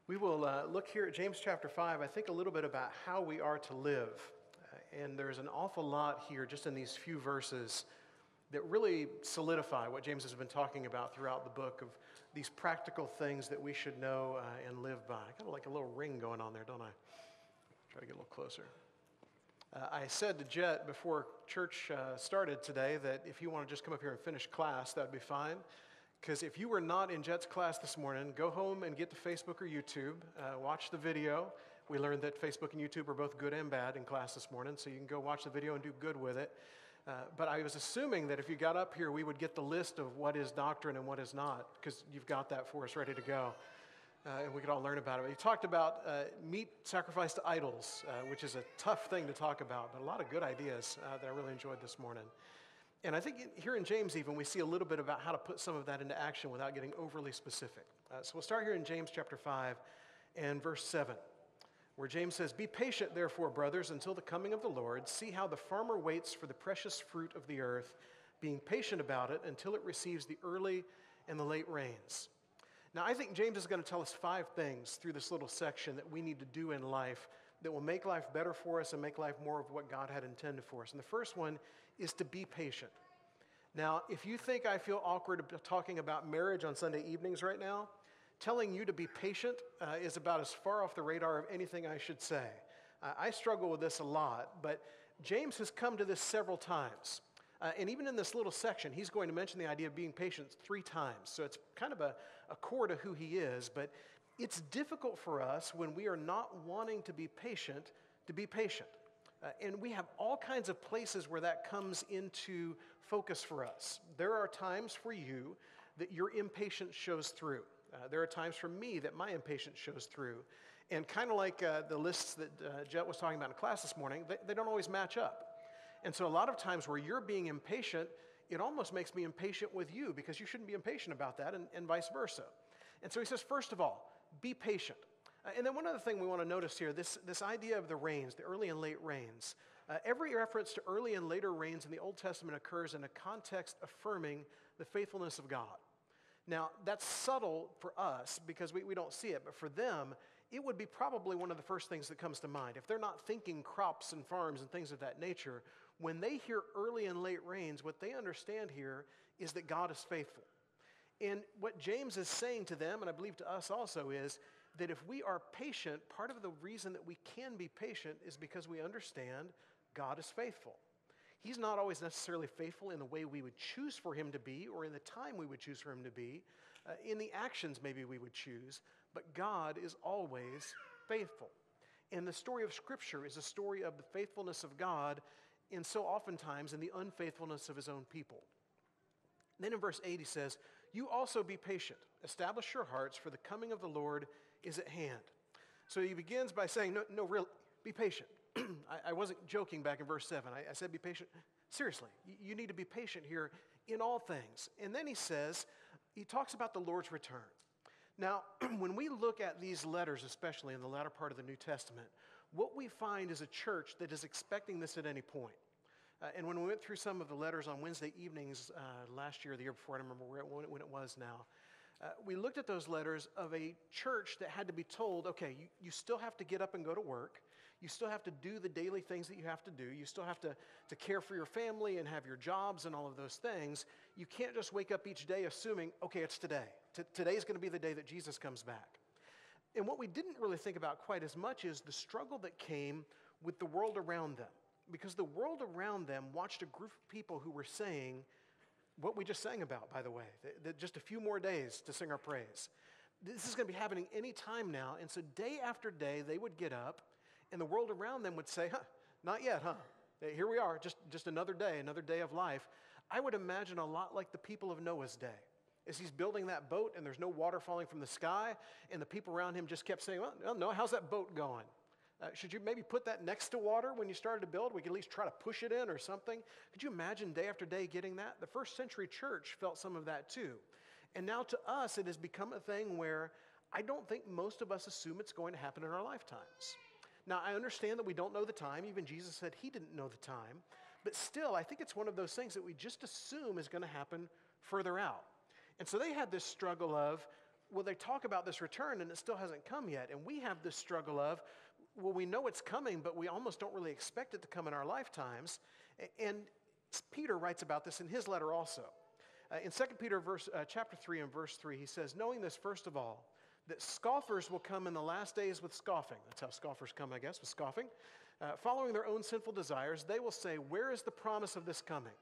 We will look here at James chapter 5, I think a little bit about how we are to live. And there's an awful lot here just in these few verses that really solidify what James has been talking about throughout the book of these practical things that we should know and live by. Kind of like a little ring going on there, don't I? Try to get a little closer. I said to Jet before church started today that if you want to just come up here and finish class, that would be fine. Because if you were not in Jet's class this morning, go home and get to Facebook or YouTube, watch the video. We learned that Facebook and YouTube are both good and bad in class this morning, so you can go watch the video and do good with it. But I was assuming that if you got up here, we would get the list of what is doctrine and what is not, because you've got that for us ready to go. And we could all learn about it. He talked about meat sacrificed to idols, which is a tough thing to talk about, but a lot of good ideas that I really enjoyed this morning. And I think here in James even, we see a little bit about how to put some of that into action without getting overly specific. So we'll start here in James chapter 5 and verse 7, where James says, "Be patient, therefore, brothers, until the coming of the Lord. See how the farmer waits for the precious fruit of the earth, being patient about it until it receives the early and the late rains." Now, I think James is going to tell us 5 things through this little section that we need to do in life that will make life better for us and make life more of what God had intended for us. And the first one is to be patient. Now, if you think I feel awkward talking about marriage on Sunday evenings right now, telling you to be patient is about as far off the radar of anything I should say. I struggle with this a lot, but James has come to this several times. And even in this little section, he's going to mention the idea of being patient 3 times. So it's kind of a core to who he is. But it's difficult for us when we are not wanting to be patient. And we have all kinds of places where that comes into focus for us. There are times for you that your impatience shows through. There are times for me that my impatience shows through. And kind of like the lists that Jet was talking about in class this morning, they don't always match up. And so a lot of times where you're being impatient, it almost makes me impatient with you because you shouldn't be impatient about that and vice versa. And so he says, first of all, be patient. And then one other thing we want to notice here, this idea of the rains, the early and late rains. Every reference to early and later rains in the Old Testament occurs in a context affirming the faithfulness of God. Now, that's subtle for us because we don't see it, but for them, it would be probably one of the first things that comes to mind. If they're not thinking crops and farms and things of that nature, when they hear early and late rains, what they understand here is that God is faithful. And what James is saying to them, and I believe to us also, is that if we are patient, part of the reason that we can be patient is because we understand God is faithful. He's not always necessarily faithful in the way we would choose for him to be or in the time we would choose for him to be, in the actions maybe we would choose, but God is always faithful. And the story of Scripture is a story of the faithfulness of God and so oftentimes in the unfaithfulness of his own people. Then in verse 8 he says, "You also be patient. Establish your hearts, for the coming of the Lord is at hand." So he begins by saying, no, really, be patient. I wasn't joking back in verse 7. I said be patient. Seriously, you need to be patient here in all things. And then he talks about the Lord's return. Now, when we look at these letters, especially in the latter part of the New Testament, what we find is a church that is expecting this at any point. And when we went through some of the letters on Wednesday evenings last year or the year before, I don't remember when it was now, we looked at those letters of a church that had to be told, okay, you still have to get up and go to work. You still have to do the daily things that you have to do. You still have to care for your family and have your jobs and all of those things. You can't just wake up each day assuming, okay, it's today. Today's going to be the day that Jesus comes back. And what we didn't really think about quite as much is the struggle that came with the world around them. Because the world around them watched a group of people who were saying what we just sang about, by the way, that just a few more days to sing our praise. This is going to be happening any time now. And so day after day, they would get up, and the world around them would say, not yet, Here we are, just another day of life. I would imagine a lot like the people of Noah's day. As he's building that boat, and there's no water falling from the sky, and the people around him just kept saying, well, Noah, how's that boat going? Should you maybe put that next to water when you started to build? We could at least try to push it in or something. Could you imagine day after day getting that? The first century church felt some of that too. And now to us, it has become a thing where I don't think most of us assume it's going to happen in our lifetimes. Now, I understand that we don't know the time. Even Jesus said he didn't know the time. But still, I think it's one of those things that we just assume is going to happen further out. And so they had this struggle of, well, they talk about this return and it still hasn't come yet. And we have this struggle of, well, we know it's coming, but we almost don't really expect it to come in our lifetimes. And Peter writes about this in his letter also. In 2 Peter chapter 3 and verse 3, he says, knowing this first of all, that scoffers will come in the last days with scoffing. That's how scoffers come, I guess, with scoffing. Following their own sinful desires, they will say, where is the promise of this coming?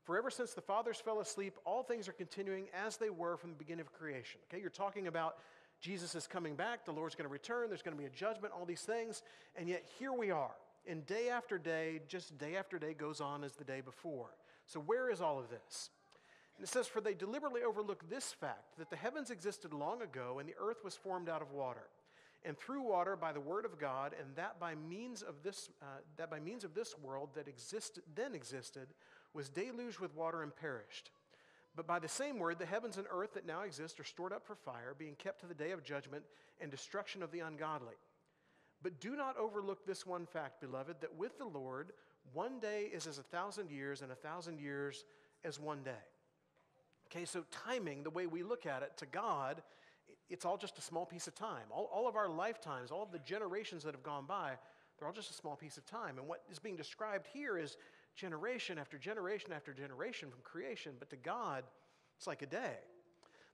For ever since the fathers fell asleep, all things are continuing as they were from the beginning of creation. Okay, you're talking about Jesus is coming back, the Lord's going to return, there's going to be a judgment, all these things, and yet here we are. And day after day, just day after day goes on as the day before. So where is all of this? And it says, for they deliberately overlook this fact, that the heavens existed long ago, and the earth was formed out of water, and through water by the word of God, and that by means of this world that existed, was deluged with water and perished. But by the same word, the heavens and earth that now exist are stored up for fire, being kept to the day of judgment and destruction of the ungodly. But do not overlook this one fact, beloved, that with the Lord, one day is as 1,000 years, and 1,000 years as one day. Okay, so timing, the way we look at it, to God, it's all just a small piece of time. All of our lifetimes, all of the generations that have gone by, they're all just a small piece of time. And what is being described here is generation after generation after generation from creation, but to God, it's like a day.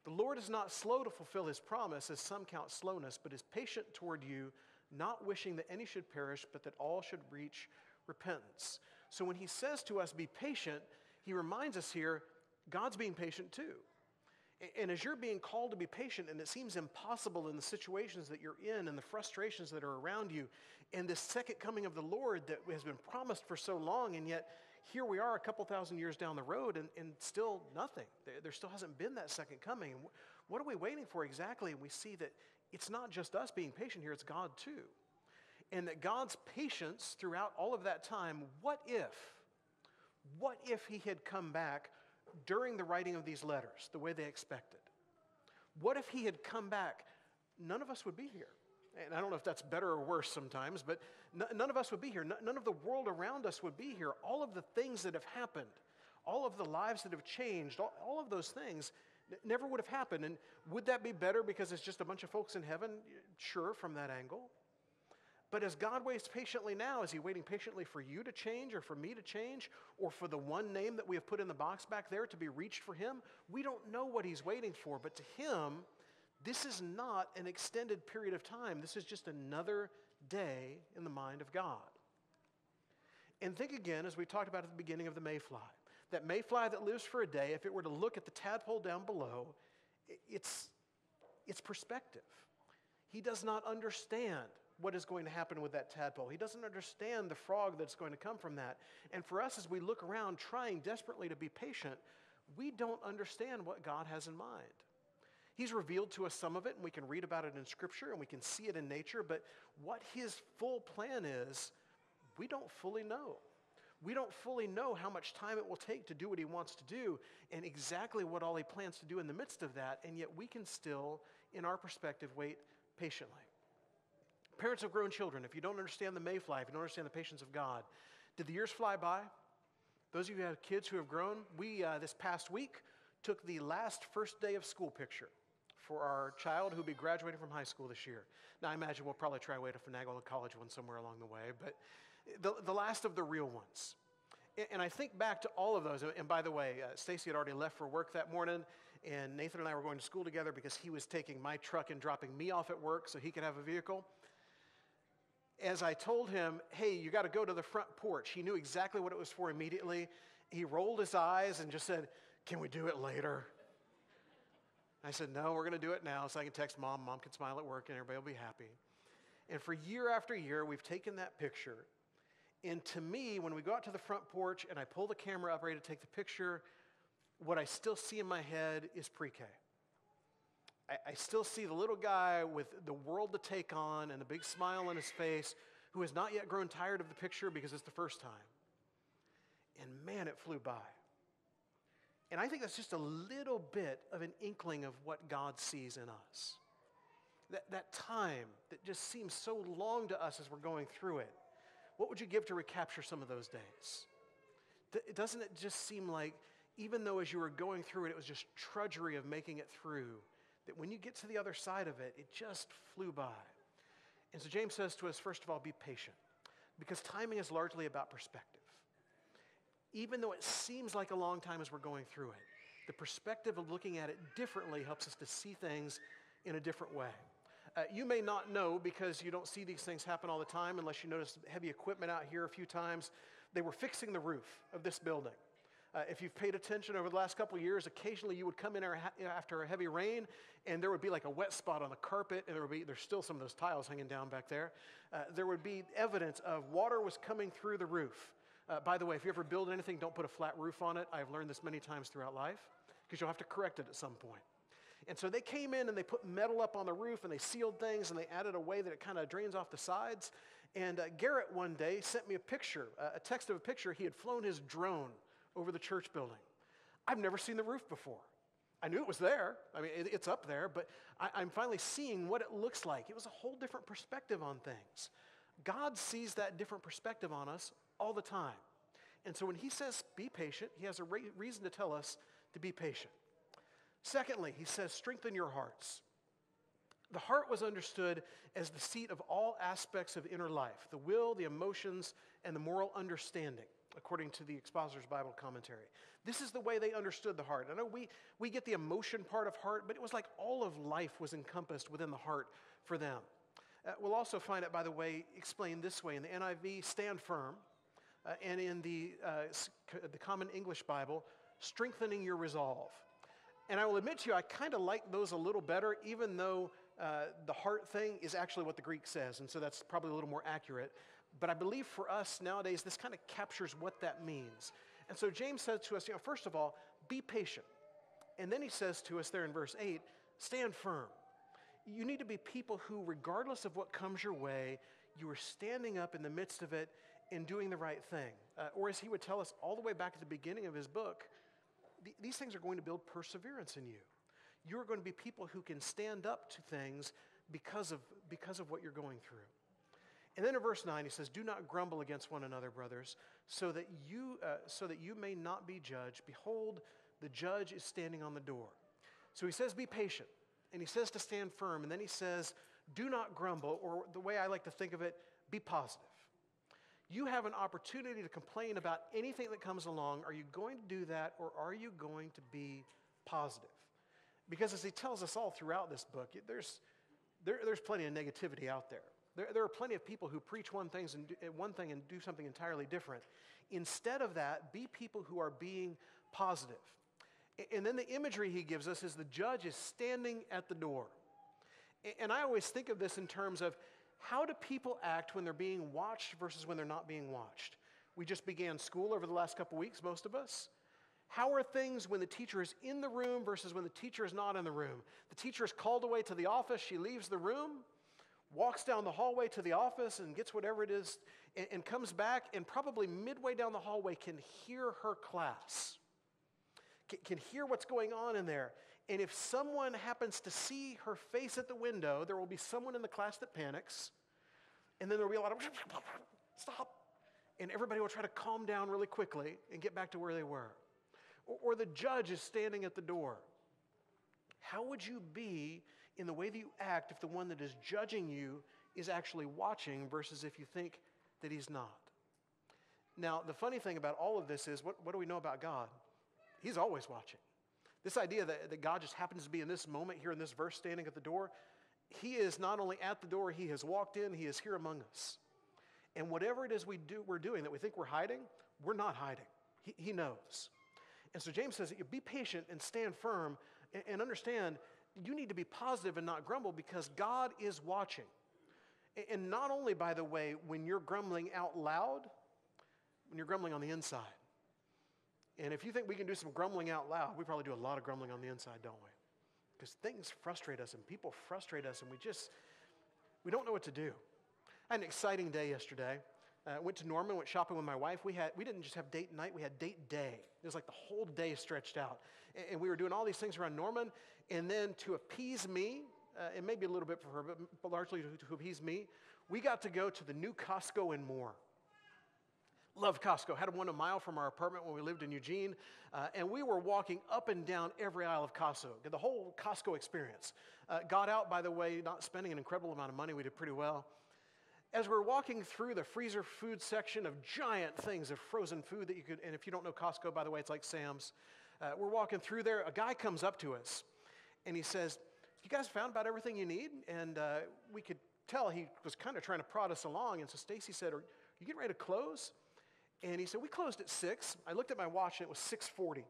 The Lord is not slow to fulfill his promise, as some count slowness, but is patient toward you, not wishing that any should perish, but that all should reach repentance. So when he says to us, be patient, he reminds us here, God's being patient too. And as you're being called to be patient, and it seems impossible in the situations that you're in and the frustrations that are around you, and this second coming of the Lord that has been promised for so long, and yet here we are a couple thousand years down the road and still nothing. There still hasn't been that second coming. What are we waiting for exactly? And we see that it's not just us being patient here, it's God too. And that God's patience throughout all of that time, what if he had come back during the writing of these letters, the way they expected? What if he had come back? None of us would be here. And I don't know if that's better or worse sometimes, but none of us would be here. None of the world around us would be here. All of the things that have happened, all of the lives that have changed, all of those things never would have happened. And would that be better because it's just a bunch of folks in heaven? Sure, from that angle. But as God waits patiently now, is he waiting patiently for you to change or for me to change or for the one name that we have put in the box back there to be reached for him? We don't know what he's waiting for, but to him, this is not an extended period of time. This is just another day in the mind of God. And think again, as we talked about at the beginning of the mayfly, that mayfly that lives for a day, if it were to look at the tadpole down below, it's perspective. He does not understand what is going to happen with that tadpole. He doesn't understand the frog that's going to come from that. And for us, as we look around trying desperately to be patient, we don't understand what God has in mind. He's revealed to us some of it, and we can read about it in Scripture, and we can see it in nature, but what his full plan is, we don't fully know. We don't fully know how much time it will take to do what he wants to do, and exactly what all he plans to do in the midst of that, and yet we can still, in our perspective, wait patiently. Parents of grown children, if you don't understand the mayfly, if you don't understand the patience of God, did the years fly by? Those of you who have kids who have grown, we, this past week, took the last first day of school picture for our child who will be graduating from high school this year. Now, I imagine we'll probably try a way to finagle a college one somewhere along the way, but the last of the real ones. And I think back to all of those, and by the way, Stacy had already left for work that morning, and Nathan and I were going to school together because he was taking my truck and dropping me off at work so he could have a vehicle. As I told him, hey, you got to go to the front porch, he knew exactly what it was for immediately. He rolled his eyes and just said, can we do it later? I said, no, we're going to do it now so I can text Mom. Mom can smile at work and everybody will be happy. And for year after year, we've taken that picture. And to me, when we go out to the front porch and I pull the camera up ready to take the picture, what I still see in my head is pre-K. I still see the little guy with the world to take on and a big smile on his face who has not yet grown tired of the picture because it's the first time. And man, it flew by. And I think that's just a little bit of an inkling of what God sees in us. That time that just seems so long to us as we're going through it. What would you give to recapture some of those days? Doesn't it just seem like, even though as you were going through it, it was just drudgery of making it through, that when you get to the other side of it, it just flew by. And so James says to us, first of all, be patient, because timing is largely about perspective. Even though it seems like a long time as we're going through it, the perspective of looking at it differently helps us to see things in a different way. You may not know, because you don't see these things happen all the time unless you notice heavy equipment out here a few times. They were fixing the roof of this building. If you've paid attention over the last couple of years, occasionally you would come in after a heavy rain, and there would be like a wet spot on the carpet, and there's still some of those tiles hanging down back there. There would be evidence of water was coming through the roof. By the way, if you ever build anything, don't put a flat roof on it. I've learned this many times throughout life, because you'll have to correct it at some point. And so they came in and they put metal up on the roof, and they sealed things, and they added a way that it kind of drains off the sides. And Garrett one day sent me a picture, a text of a picture. He had flown his drone over the church building. I've never seen the roof before. I knew it was there. I mean, it's up there, but I'm finally seeing what it looks like. It was a whole different perspective on things. God sees that different perspective on us all the time. And so when he says, be patient, he has a reason to tell us to be patient. Secondly, he says, strengthen your hearts. The heart was understood as the seat of all aspects of inner life, the will, the emotions, and the moral understanding, according to the Expositor's Bible Commentary. This is the way they understood the heart. I know we get the emotion part of heart, but it was like all of life was encompassed within the heart for them. We'll also find it, by the way, explained this way in the NIV, stand firm, and in the Common English Bible, strengthening your resolve. And I will admit to you, I kind of like those a little better, even though the heart thing is actually what the Greek says, and so that's probably a little more accurate. But I believe for us nowadays, this kind of captures what that means. And so James says to us, first of all, be patient. And then he says to us there in verse 8, stand firm. You need to be people who, regardless of what comes your way, you are standing up in the midst of it and doing the right thing. Or as he would tell us all the way back at the beginning of his book, these things are going to build perseverance in you. You are going to be people who can stand up to things because of what you're going through. And then in verse 9, he says, do not grumble against one another, brothers, so that you may not be judged. Behold, the judge is standing on the door. So he says, be patient. And he says to stand firm. And then he says, do not grumble, or the way I like to think of it, be positive. You have an opportunity to complain about anything that comes along. Are you going to do that, or are you going to be positive? Because as he tells us all throughout this book, there's plenty of negativity out there. There are plenty of people who preach one thing and do something entirely different. Instead of that, be people who are being positive. And then the imagery he gives us is the judge is standing at the door. And I always think of this in terms of how do people act when they're being watched versus when they're not being watched? We just began school over the last couple weeks, most of us. How are things when the teacher is in the room versus when the teacher is not in the room? The teacher is called away to the office, she leaves the room, walks down the hallway to the office and gets whatever it is, and comes back, and probably midway down the hallway can hear her class, can hear what's going on in there. And if someone happens to see her face at the window, there will be someone in the class that panics, and then there will be a lot of, stop, and everybody will try to calm down really quickly and get back to where they were. Or the judge is standing at the door. How would you be in the way that you act if the one that is judging you is actually watching versus if you think that he's not? Now, the funny thing about all of this is, what do we know about God? He's always watching. This idea that God just happens to be in this moment here in this verse standing at the door, he is not only at the door, he has walked in, he is here among us. And whatever it is we're doing that we think we're hiding, we're not hiding. He knows. And so James says, be patient and stand firm and understand you need to be positive and not grumble because God is watching. And not only, by the way, when you're grumbling out loud, when you're grumbling on the inside. And if you think we can do some grumbling out loud, we probably do a lot of grumbling on the inside, don't we? Because things frustrate us and people frustrate us and we don't know what to do. I had an exciting day yesterday. Went to Norman, went shopping with my wife. We didn't just have date night, we had date day. It was like the whole day stretched out. And we were doing all these things around Norman. And then to appease me, and maybe a little bit for her, but largely to appease me, we got to go to the new Costco and more. Love Costco. Had one a mile from our apartment when we lived in Eugene, and we were walking up and down every aisle of Costco, the whole Costco experience. Got out, by the way, not spending an incredible amount of money. We did pretty well. As we're walking through the freezer food section of giant things of frozen food that you could, and if you don't know Costco, by the way, it's like Sam's. We're walking through there. A guy comes up to us, and he says, "You guys found about everything you need?" And we could tell he was kind of trying to prod us along. And so Stacy said, "Are you getting ready to close?" And he said, "We closed at 6. I looked at my watch, and it was 6:40.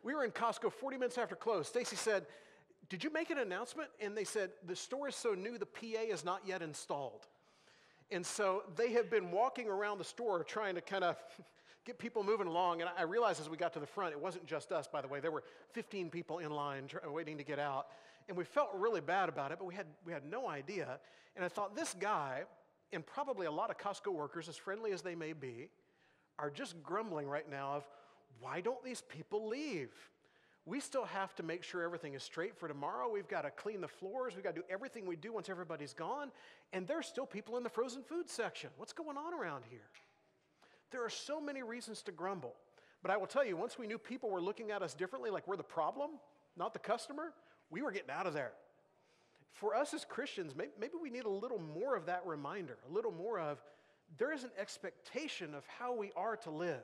We were in Costco 40 minutes after close. Stacy said, "Did you make an announcement?" And they said, "The store is so new, the PA is not yet installed." And so they have been walking around the store trying to kind of get people moving along. And I realized as we got to the front, it wasn't just us, by the way. There were 15 people in line waiting to get out. And we felt really bad about it, but we had no idea. And I thought, this guy, and probably a lot of Costco workers, as friendly as they may be, are just grumbling right now of, why don't these people leave? We still have to make sure everything is straight for tomorrow. We've got to clean the floors. We've got to do everything we do once everybody's gone. And there's still people in the frozen food section. What's going on around here? There are so many reasons to grumble. But I will tell you, once we knew people were looking at us differently, like we're the problem, not the customer, we were getting out of there. For us as Christians, maybe we need a little more of that reminder, a little more of, there is an expectation of how we are to live.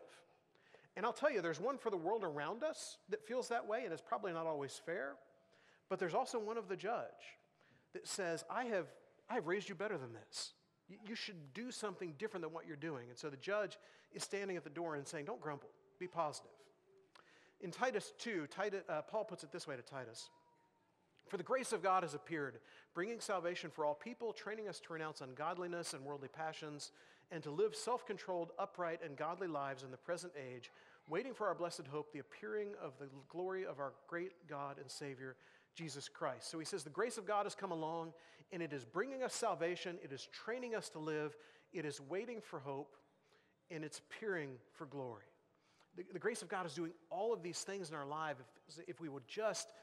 And I'll tell you, there's one for the world around us that feels that way, and it's probably not always fair. But there's also one of the judge that says, I have raised you better than this. You should do something different than what you're doing. And so the judge is standing at the door and saying, don't grumble, be positive. In Titus 2, Paul puts it this way to Titus. For the grace of God has appeared, bringing salvation for all people, training us to renounce ungodliness and worldly passions, and to live self-controlled, upright, and godly lives in the present age, waiting for our blessed hope, the appearing of the glory of our great God and Savior, Jesus Christ. So he says the grace of God has come along, and it is bringing us salvation, it is training us to live, it is waiting for hope, and it's appearing for glory. The grace of God is doing all of these things in our life if we would just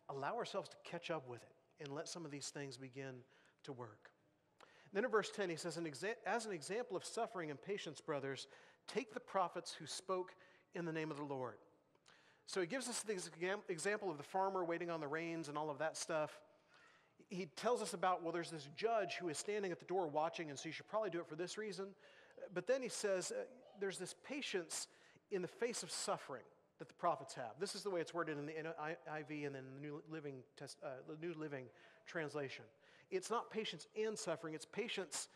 allow ourselves to catch up with it and let some of these things begin to work. Then in verse 10, he says, as an example of suffering and patience, brothers, take the prophets who spoke in the name of the Lord. So he gives us this example of the farmer waiting on the rains and all of that stuff. He tells us about, well, there's this judge who is standing at the door watching, and so you should probably do it for this reason. But then he says there's this patience in the face of suffering that the prophets have. This is the way it's worded in the NIV and then the New Living Translation. It's not patience and suffering, it's patience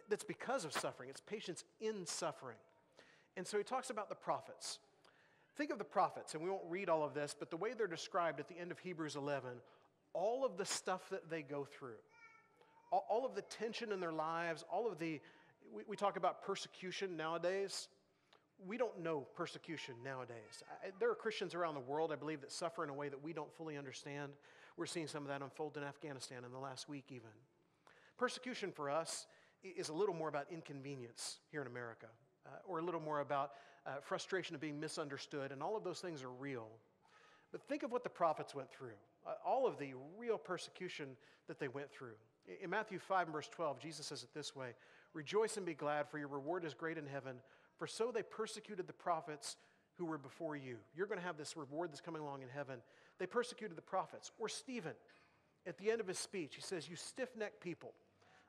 that's because of suffering. It's patience in suffering. And so he talks about the prophets. Think of the prophets, and we won't read all of this, but the way they're described at the end of Hebrews 11, all of the stuff that they go through, all of the tension in their lives, all of the, we talk about persecution nowadays. We don't know persecution nowadays. There are Christians around the world, I believe, that suffer in a way that we don't fully understand. We're seeing some of that unfold in Afghanistan in the last week even. Persecution for us is a little more about inconvenience here in America, or a little more about frustration of being misunderstood, and all of those things are real. But think of what the prophets went through, all of the real persecution that they went through. In Matthew 5 and verse 12, Jesus says it this way, rejoice and be glad, for your reward is great in heaven, for so they persecuted the prophets who were before you. You're going to have this reward that's coming along in heaven. They persecuted the prophets. Or Stephen, at the end of his speech, he says, you stiff-necked people,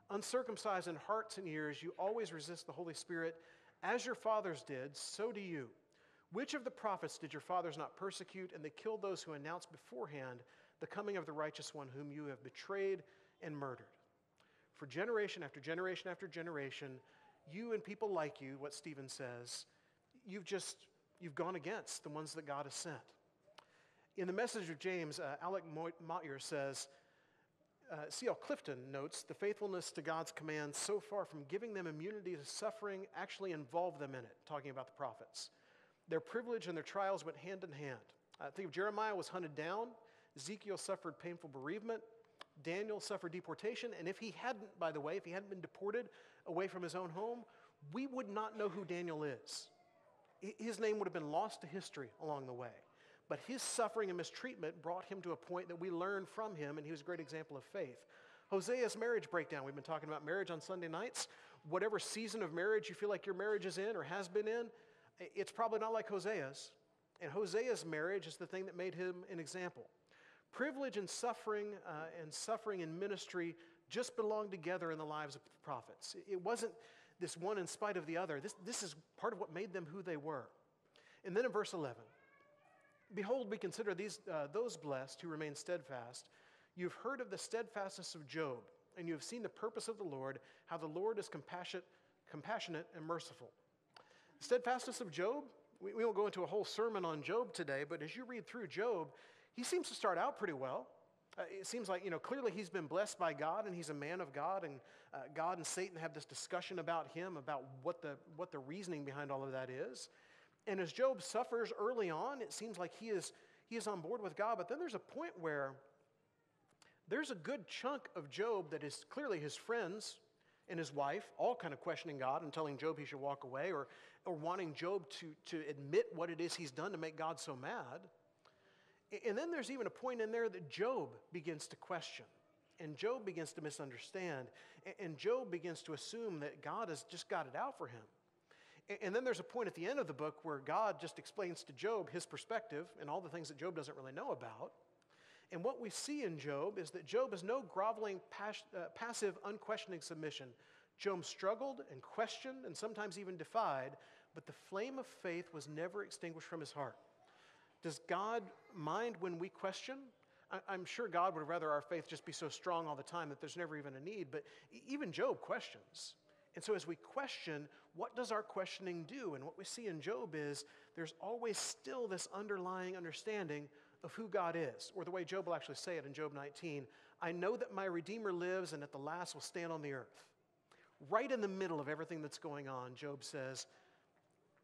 uncircumcised in hearts and ears, you always resist the Holy Spirit. As your fathers did, so do you. Which of the prophets did your fathers not persecute? And they killed those who announced beforehand the coming of the righteous one whom you have betrayed and murdered. For generation after generation after generation, you and people like you, what Stephen says, you've gone against the ones that God has sent. In the message of James, Alec Motyer says, C.L. Clifton notes, the faithfulness to God's commands so far from giving them immunity to suffering actually involved them in it, talking about the prophets. Their privilege and their trials went hand in hand. Think of Jeremiah was hunted down, Ezekiel suffered painful bereavement, Daniel suffered deportation, and if he hadn't been deported away from his own home, we would not know who Daniel is. His name would have been lost to history along the way. But his suffering and mistreatment brought him to a point that we learn from him, and he was a great example of faith. Hosea's marriage breakdown, we've been talking about marriage on Sunday nights. Whatever season of marriage you feel like your marriage is in or has been in, it's probably not like Hosea's. And Hosea's marriage is the thing that made him an example. Privilege and suffering in ministry just belonged together in the lives of the prophets. It wasn't this one in spite of the other. This is part of what made them who they were. And then in verse 11, behold, we consider those blessed who remain steadfast. You've heard of the steadfastness of Job, and you have seen the purpose of the Lord, how the Lord is compassionate and merciful. The steadfastness of Job, we won't go into a whole sermon on Job today, but as you read through Job, he seems to start out pretty well. It seems like, clearly he's been blessed by God, and he's a man of God, and God and Satan have this discussion about him, about what the reasoning behind all of that is. And as Job suffers early on, it seems like he is on board with God, but then there's a point where there's a good chunk of Job that is clearly his friends and his wife, all kind of questioning God and telling Job he should walk away, or wanting Job to admit what it is he's done to make God so mad. And then there's even a point in there that Job begins to question, and Job begins to misunderstand, and Job begins to assume that God has just got it out for him. And then there's a point at the end of the book where God just explains to Job his perspective and all the things that Job doesn't really know about. And what we see in Job is that Job is no groveling, passive, unquestioning submission. Job struggled and questioned and sometimes even defied, but the flame of faith was never extinguished from his heart. Does God mind when we question? I'm sure God would rather our faith just be so strong all the time that there's never even a need, but even Job questions. And so as we question, what does our questioning do? And what we see in Job is there's always still this underlying understanding of who God is, or the way Job will actually say it in Job 19, I know that my Redeemer lives and at the last will stand on the earth. Right in the middle of everything that's going on, Job says,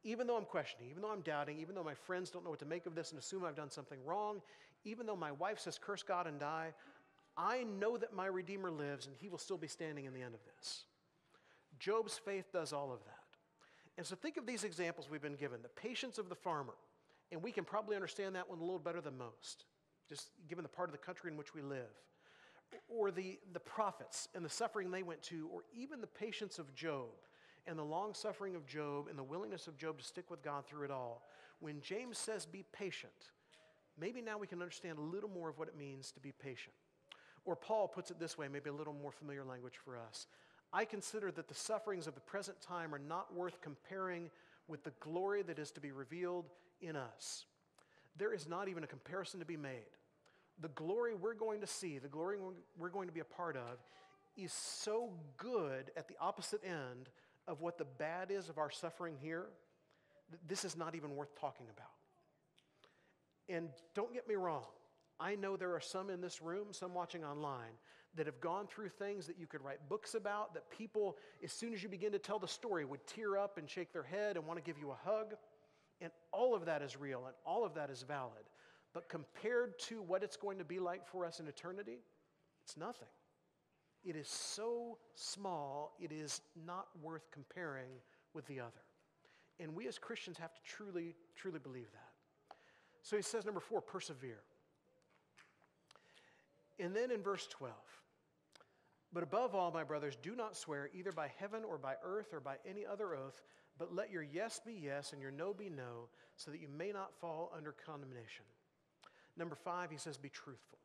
even though I'm questioning, even though I'm doubting, even though my friends don't know what to make of this and assume I've done something wrong, even though my wife says curse God and die, I know that my Redeemer lives and he will still be standing in the end of this. Job's faith does all of that. And so think of these examples we've been given, the patience of the farmer. And we can probably understand that one a little better than most, just given the part of the country in which we live. Or the prophets and the suffering they went to, or even the patience of Job and the long suffering of Job and the willingness of Job to stick with God through it all. When James says be patient, maybe now we can understand a little more of what it means to be patient. Or Paul puts it this way, maybe a little more familiar language for us. I consider that the sufferings of the present time are not worth comparing with the glory that is to be revealed in us. There is not even a comparison to be made. The glory we're going to see, the glory we're going to be a part of, is so good at the opposite end of what the bad is of our suffering here. This is not even worth talking about. And don't get me wrong, I know there are some in this room, some watching online, that have gone through things that you could write books about, that people, as soon as you begin to tell the story, would tear up and shake their head and want to give you a hug. And all of that is real and all of that is valid. But compared to what it's going to be like for us in eternity, it's nothing. It is so small, it is not worth comparing with the other. And we as Christians have to truly, truly believe that. So he says, number 4, persevere. And then in verse 12, but above all, my brothers, do not swear either by heaven or by earth or by any other oath, but let your yes be yes and your no be no, so that you may not fall under condemnation. Number 5, he says, be truthful.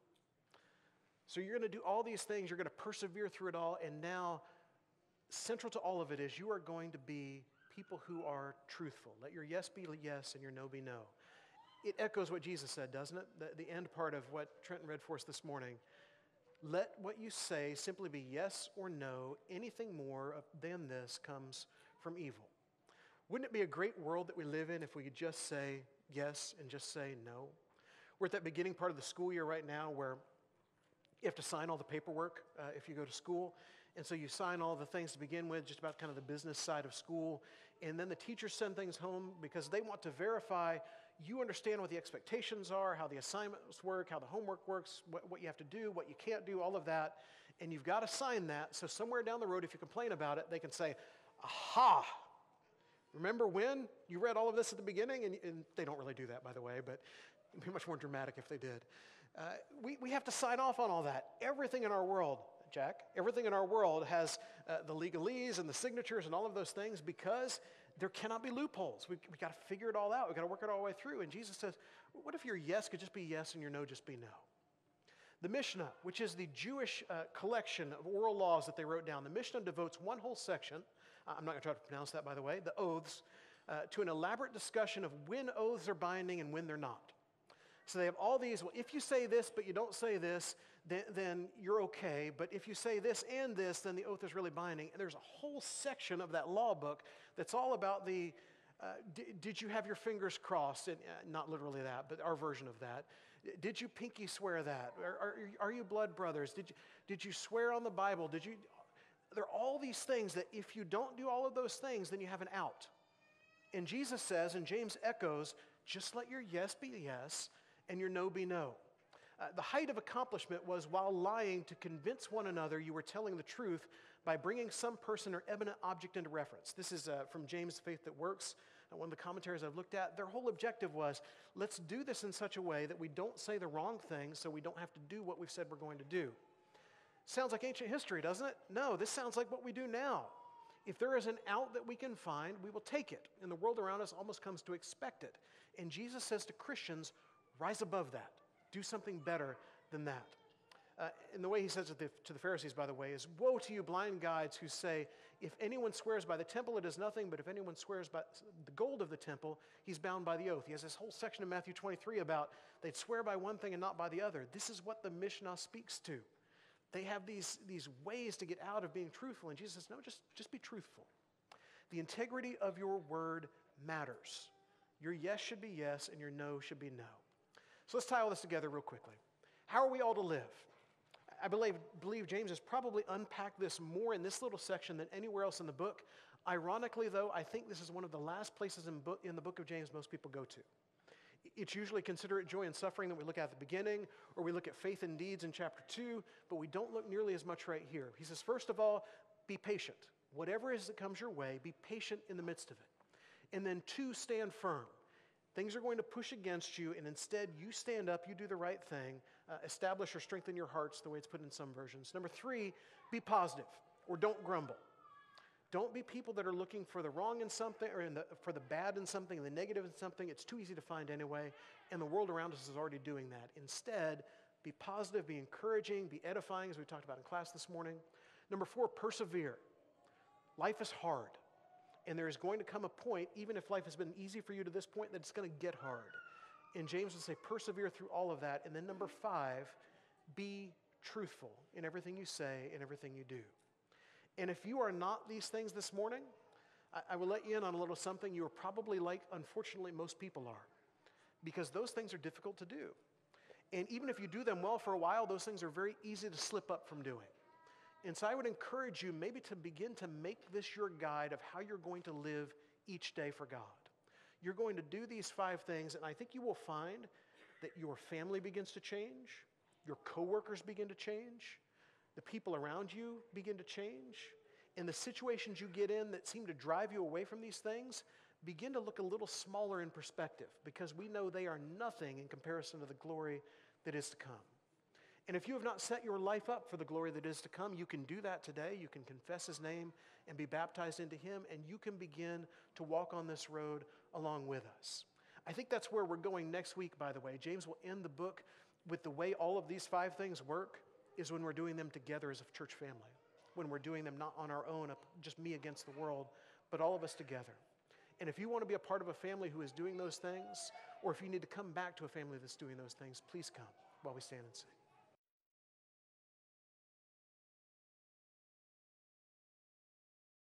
So you're going to do all these things, you're going to persevere through it all, and now central to all of it is you are going to be people who are truthful. Let your yes be yes and your no be no. It echoes what Jesus said, doesn't it? The end part of what Trenton read for us this morning. Let what you say simply be yes or no. Anything more than this comes from evil. Wouldn't it be a great world that we live in if we could just say yes and just say no? We're at that beginning part of the school year right now where you have to sign all the paperwork if you go to school. And so you sign all the things to begin with, just about kind of the business side of school. And then the teachers send things home because they want to verify you understand what the expectations are, how the assignments work, how the homework works, what you have to do, what you can't do, all of that. And you've got to sign that. So somewhere down the road, if you complain about it, they can say, aha, remember when you read all of this at the beginning? And they don't really do that, by the way, but it'd be much more dramatic if they did. We have to sign off on all that. Everything in our world, Jack. Everything in our world has the legalese and the signatures and all of those things because there cannot be loopholes. We got to figure it all out. We got to work it all the way through. And Jesus says, what if your yes could just be yes and your no just be no? The Mishnah, which is the Jewish collection of oral laws that they wrote down, the Mishnah devotes one whole section, I'm not going to try to pronounce that, by the way, the oaths, to an elaborate discussion of when oaths are binding and when they're not. So they have all these, well, if you say this but you don't say this, then you're okay. But if you say this and this, then the oath is really binding. And there's a whole section of that law book that's all about the, did you have your fingers crossed? And, not literally that, but our version of that. Did you pinky swear that? Are you blood brothers? Did you swear on the Bible? There are all these things that if you don't do all of those things, then you have an out. And Jesus says, and James echoes, just let your yes be yes and your no be no. The height of accomplishment was while lying to convince one another you were telling the truth by bringing some person or eminent object into reference. This is from James' Faith That Works, one of the commentaries I've looked at. Their whole objective was, let's do this in such a way that we don't say the wrong thing so we don't have to do what we've said we're going to do. Sounds like ancient history, doesn't it? No, this sounds like what we do now. If there is an out that we can find, we will take it. And the world around us almost comes to expect it. And Jesus says to Christians, rise above that. Do something better than that. And the way he says it to the Pharisees, by the way, is, woe to you blind guides who say, if anyone swears by the temple, it is nothing, but if anyone swears by the gold of the temple, he's bound by the oath. He has this whole section in Matthew 23 about they'd swear by one thing and not by the other. This is what the Mishnah speaks to. They have these ways to get out of being truthful, and Jesus says, no, just be truthful. The integrity of your word matters. Your yes should be yes, and your no should be no. So let's tie all this together real quickly. How are we all to live? I believe James has probably unpacked this more in this little section than anywhere else in the book. Ironically, though, I think this is one of the last places in the book of James most people go to. It's usually considerate joy and suffering that we look at the beginning, or we look at faith and deeds in chapter 2, but we don't look nearly as much right here. He says, first of all, be patient. Whatever it is that comes your way, be patient in the midst of it. And then 2, stand firm. Things are going to push against you, and instead you stand up, you do the right thing, establish or strengthen your hearts, the way it's put in some versions. Number 3, be positive, or don't grumble. Don't be people that are looking for the wrong in something, or for the bad in something, and the negative in something. It's too easy to find anyway, and the world around us is already doing that. Instead, be positive, be encouraging, be edifying, as we talked about in class this morning. Number 4, persevere. Life is hard. And there is going to come a point, even if life has been easy for you to this point, that it's going to get hard. And James would say, persevere through all of that. And then number 5, be truthful in everything you say and everything you do. And if you are not these things this morning, I will let you in on a little something you are probably like, unfortunately, most people are. Because those things are difficult to do. And even if you do them well for a while, those things are very easy to slip up from doing. And so I would encourage you maybe to begin to make this your guide of how you're going to live each day for God. You're going to do these 5 things, and I think you will find that your family begins to change, your coworkers begin to change, the people around you begin to change, and the situations you get in that seem to drive you away from these things begin to look a little smaller in perspective, because we know they are nothing in comparison to the glory that is to come. And if you have not set your life up for the glory that is to come, you can do that today. You can confess his name and be baptized into him, and you can begin to walk on this road along with us. I think that's where we're going next week, by the way. James will end the book with the way all of these 5 things work is when we're doing them together as a church family, when we're doing them not on our own, just me against the world, but all of us together. And if you want to be a part of a family who is doing those things, or if you need to come back to a family that's doing those things, please come while we stand and sing.